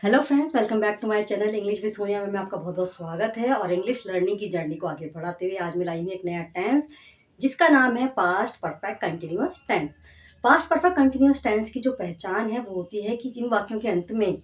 Hello friends, welcome back to my channel English with Sonia में आपका बहुत बहुत स्वागत है। और इंग्लिश लर्निंग की जर्नी को आगे बढ़ाते हुए आज मैं लाई हूँ एक नया टेंस जिसका नाम है past perfect continuous tense. Past perfect continuous tense की जो पहचान है वो होती है कि जिन वाक्यों के अंत में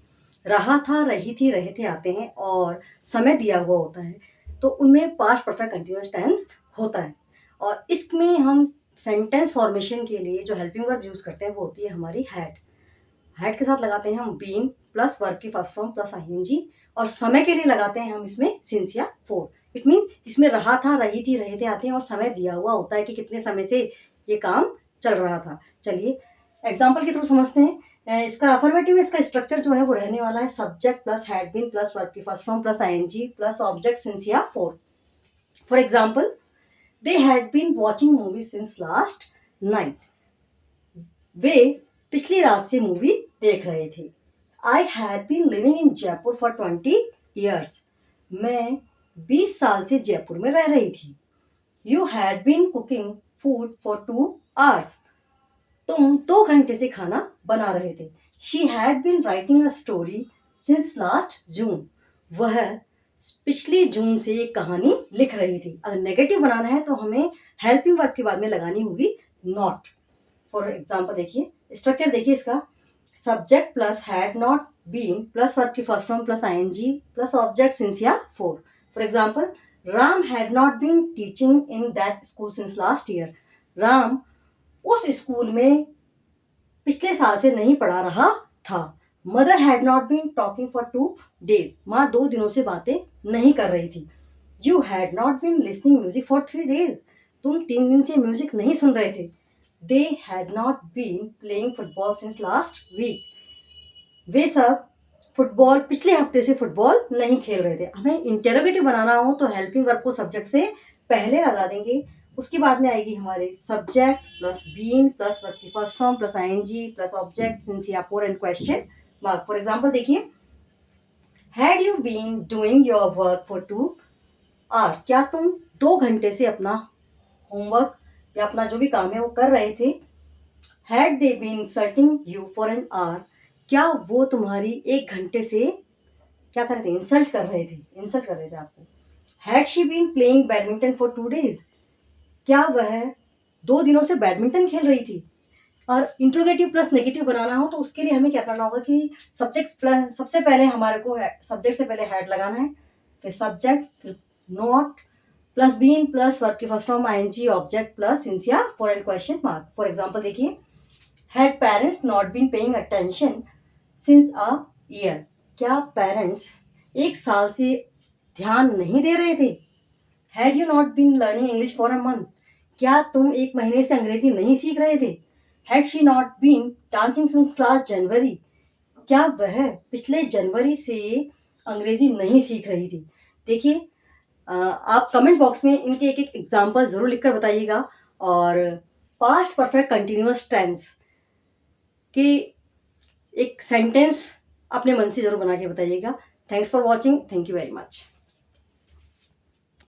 रहा था, रही थी, रहे थे आते हैं और समय दिया हुआ होता है तो उनमें पास्ट परफेक्ट कंटिन्यूअस टेंस होता है। और इसमें हम सेंटेंस फॉर्मेशन के लिए जो हेल्पिंग वर्ब यूज़ करते हैं वो होती है हमारी हैड के साथ लगाते हैं हम बीन प्लस वर्ब की फर्स्ट फॉर्म प्लस आईएनजी। और समय के लिए लगाते हैं हम इसमें सिंस या फोर। इट मीन्स इसमें रहा था, रही थी, रहे थे आते हैं और समय दिया हुआ होता है कि कितने समय से ये काम चल रहा था। चलिए एग्जाम्पल के थ्रू समझते हैं। इसका अफर्मेटिव में इसका स्ट्रक्चर जो है वो रहने वाला है subject plus had been plus verb की first form plus ING plus object since या for. For example, they had been watching movie since last night. वे पिछली रात से मूवी देख रहे थे। I had been living in Jaipur for 20 years. मैं 20 साल से जयपुर में रह रही थी। You had been cooking food for 2 hours. तुम 2 घंटे से खाना बना रहे थे। She had been writing a story since last June. वह पिछली जून से एक कहानी लिख रही थी। अगर नेगेटिव बनाना है तो हमें हेल्पिंग वर्ब के बाद में लगानी होगी नॉट। फॉर एग्जाम्पल देखिए, स्ट्रक्चर देखिए इसका, subject plus had not been plus verb की first form plus ING plus object since या for. For example, Ram had not been teaching in that school since last year. Ram उस school में पिछले साल से नहीं पढ़ा रहा था। Mother had not been talking for 2 days. माँ 2 दिनों से बातें नहीं कर रही थी। You had not been listening music for 3 days. तुम 3 दिन से म्यूजिक नहीं सुन रहे थे। They had not been playing football since last week. वे सब फुटबॉल पिछले हफ्ते से फुटबॉल नहीं खेल रहे थे। हमें इंटेरोगेटिव बनाना हो तो हेल्पिंग वर्ब को सब्जेक्ट से पहले लगा देंगे। उसके बाद में आएगी हमारे subject plus been plus verb की first form plus ING plus object since या for and question mark. For example देखिए, had you been doing your work for 2 hours. क्या तुम 2 घंटे से अपना होमवर्क या अपना जो भी काम है वो कर रहे थे। Had they been insulting you for an hour. क्या वो तुम्हारी 1 घंटे से क्या कर रहे थे, इंसल्ट कर रहे थे, इंसल्ट कर रहे थे आपको। Had she been playing badminton for 2 days. क्या वह 2 दिनों से बैडमिंटन खेल रही थी। और इंट्रोगेटिव प्लस नेगेटिव बनाना हो तो उसके लिए हमें क्या करना होगा कि सब्जेक्ट प्लस सबसे पहले हमारे को सब्जेक्ट से पहले हैड लगाना है, फिर सब्जेक्ट, फिर not plus been plus verb की first form ING object plus since या for and question mark. For example देखिए, had parents not been paying attention since a year. क्या पेरेंट्स 1 साल से ध्यान नहीं दे रहे थे। Had you not been learning English for a month. क्या तुम 1 महीने से अंग्रेजी नहीं सीख रहे थे। Had she not been dancing since last January. क्या वह पिछले जनवरी से अंग्रेजी नहीं सीख रही थी। देखिए, आप कमेंट बॉक्स में इनके एक एक एग्जाम्पल ज़रूर लिखकर बताइएगा। और पास्ट परफेक्ट कंटिन्यूअस टेंस कि एक सेंटेंस अपने मन से ज़रूर बना के बताइएगा। Thanks for watching. Thank you very much.